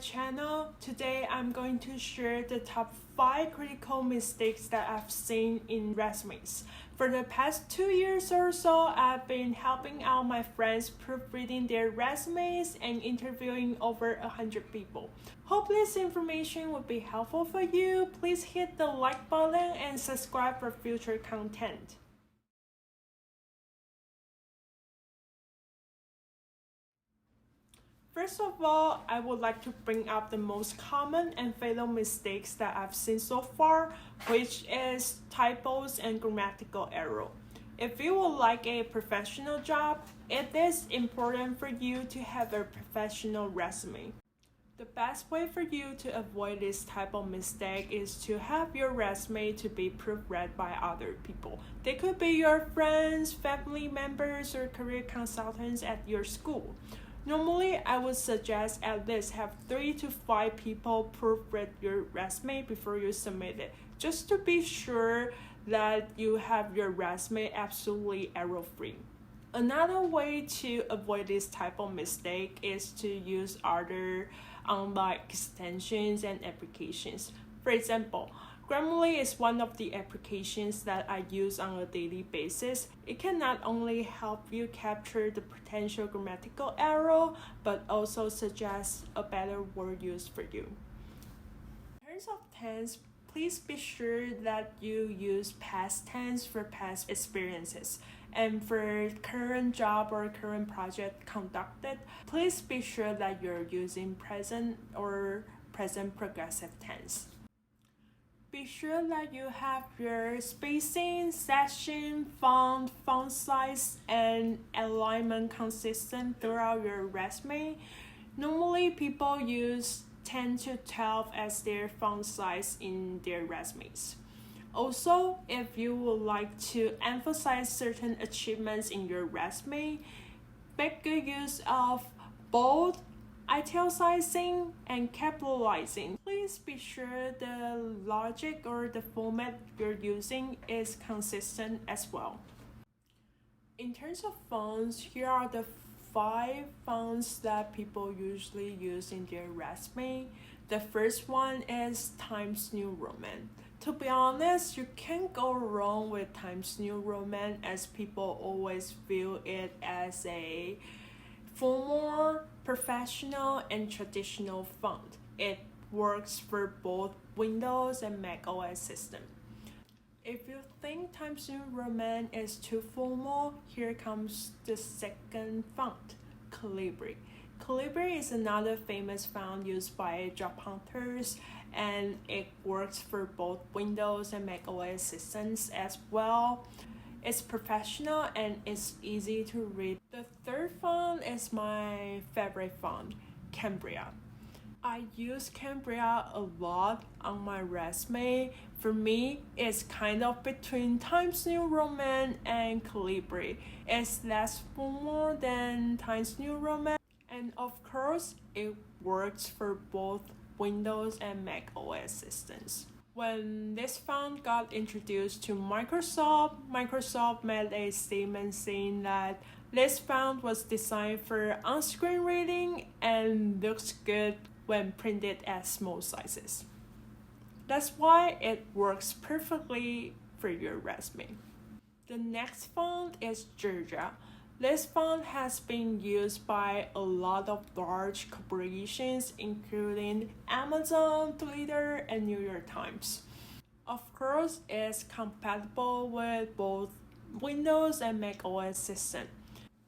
channel. Today I'm going to share the top 5 critical mistakes that I've seen in resumes. For the past 2 years or so, I've been helping out my friends proofreading their resumes and interviewing over 100 people. Hope this information will be helpful for you. Please hit the like button and subscribe for future content. First of all, I would like to bring up the most common and fatal mistakes that I've seen so far, which is typos and grammatical error. If you would like a professional job, it is important for you to have a professional resume. The best way for you to avoid this type of mistake is to have your resume to be proofread by other people. They could be your friends, family members, or career consultants at your school. Normally, I would suggest at least have 3 to 5 people proofread your resume before you submit it, just to be sure that you have your resume absolutely error-free. Another way to avoid this type of mistake is to use other online extensions and applications. For example, Grammarly is one of the applications that I use on a daily basis. It can not only help you capture the potential grammatical error, but also suggest a better word use for you. In terms of tense, please be sure that you use past tense for past experiences. And for current job or current project conducted, please be sure that you're using present or present progressive tense. Be sure that you have your spacing, section, font size, and alignment consistent throughout your resume. Normally, people use 10 to 12 as their font size in their resumes. Also, if you would like to emphasize certain achievements in your resume, make good use of bold, italicizing, and capitalizing. Please be sure the logic or the format you're using is consistent as well. In terms of fonts, here are the 5 fonts that people usually use in their resume. The first one is Times New Roman. To be honest, you can't go wrong with Times New Roman, as people always view it as a formal, professional, and traditional font. It works for both Windows and Mac OS system. If you think Times New Roman is too formal, here comes the second font, Calibri. Calibri is another famous font used by job hunters, and it works for both Windows and Mac OS systems as well. It's professional and it's easy to read. The third font is my favorite font, Cambria. I use Cambria a lot on my resume. For me, it's kind of between Times New Roman and Calibri. It's less formal than Times New Roman, and of course, it works for both Windows and Mac OS systems. When this font got introduced to Microsoft made a statement saying that this font was designed for on-screen reading and looks good when printed at small sizes. That's why it works perfectly for your resume. The next font is Georgia. This font has been used by a lot of large corporations, including Amazon, Twitter, and New York Times. Of course, it's compatible with both Windows and Mac OS systems.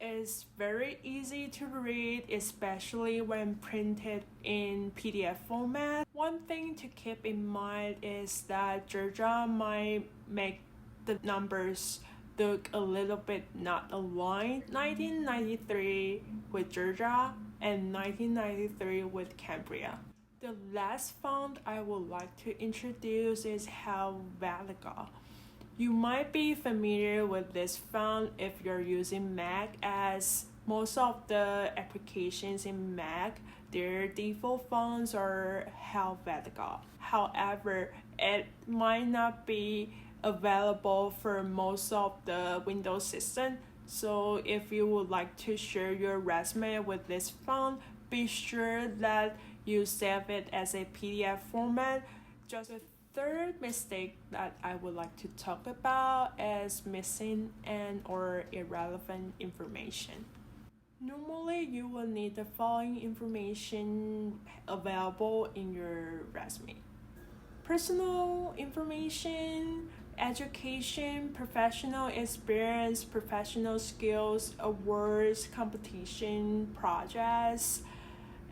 It's very easy to read, especially when printed in PDF format. One thing to keep in mind is that Georgia might make the numbers look a little bit not aligned. 1993 with Georgia and 1993 with Cambria. The last font I would like to introduce is Hal Valuable. You might be familiar with this font if you're using Mac, as most of the applications in Mac, their default fonts are Hal Valuable. However, it might not be available for most of the Windows system. So if you would like to share your resume with this font, be sure that you save it as a PDF format. Just the third mistake that I would like to talk about is missing and or irrelevant information. Normally, you will need the following information available in your resume: personal information, education, professional experience, professional skills, awards, competition, projects,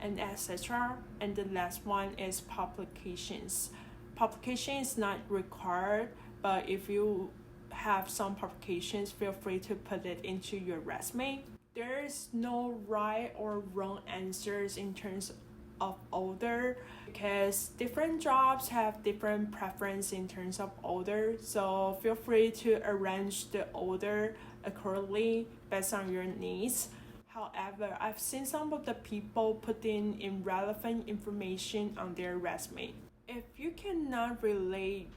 and etc. And the last one is publications. Publication is not required, but if you have some publications, feel free to put it into your resume. There is no right or wrong answers in terms of order, because different jobs have different preference in terms of order, so feel free to arrange the order accordingly based on your needs. However, I've seen some of the people putting irrelevant information on their resume. If you cannot relate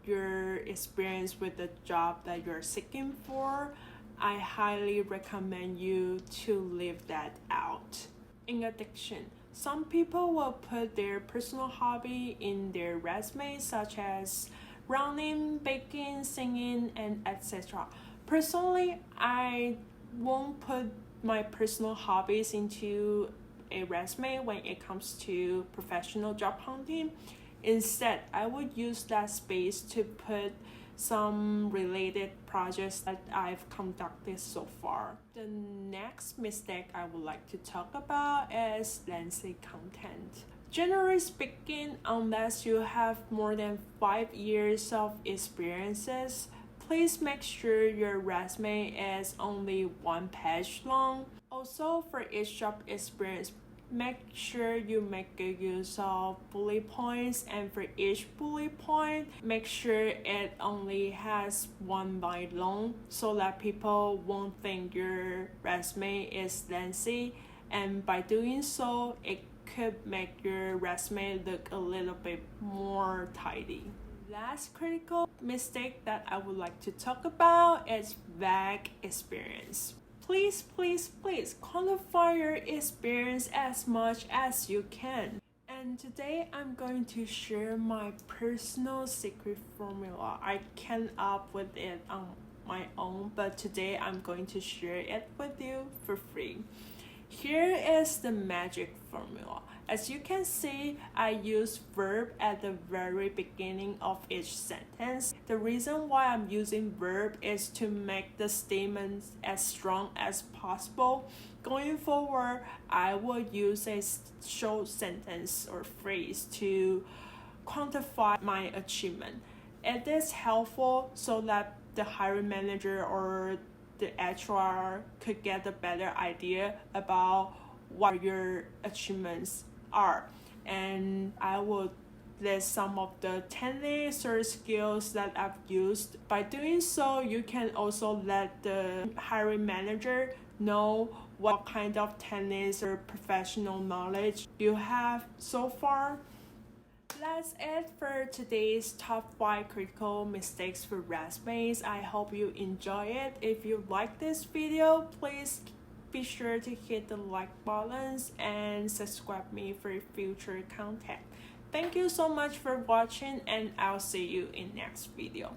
your experience with the job that you're seeking for, I highly recommend you to leave that out. In addition, some people will put their personal hobby in their resume, such as running, baking, singing, and etc. Personally, I won't put my personal hobbies into a resume when it comes to professional job hunting. Instead, I would use that space to put some related projects that I've conducted so far. The next mistake I would like to talk about is lengthy content. Generally speaking, unless you have more than 5 years of experiences, please make sure your resume is only 1 page long. Also, for each job experience, make sure you make good use of bullet points, and for each bullet point, make sure it only has 1 line long so that people won't think your resume is lengthy, and by doing so, it could make your resume look a little bit more tidy. Last critical mistake that I would like to talk about is vague experience. Please quantify your experience as much as you can. And today I'm going to share my personal secret formula. I came up with it on my own, but today I'm going to share it with you for free. Here is the magic formula. As you can see, I use verb at the very beginning of each sentence. The reason why I'm using verb is to make the statements as strong as possible. Going forward, I will use a short sentence or phrase to quantify my achievement. It is helpful so that the hiring manager or the HR could get a better idea about what your achievements are. And I will list some of the techniques or skills that I've used. By doing so, you can also let the hiring manager know what kind of techniques or professional knowledge you have so far. That's it for today's top 5 critical mistakes for resumes. I hope you enjoy it. If you like this video, please be sure to hit the like buttons and subscribe me for future content. Thank you so much for watching, and I'll see you in next video.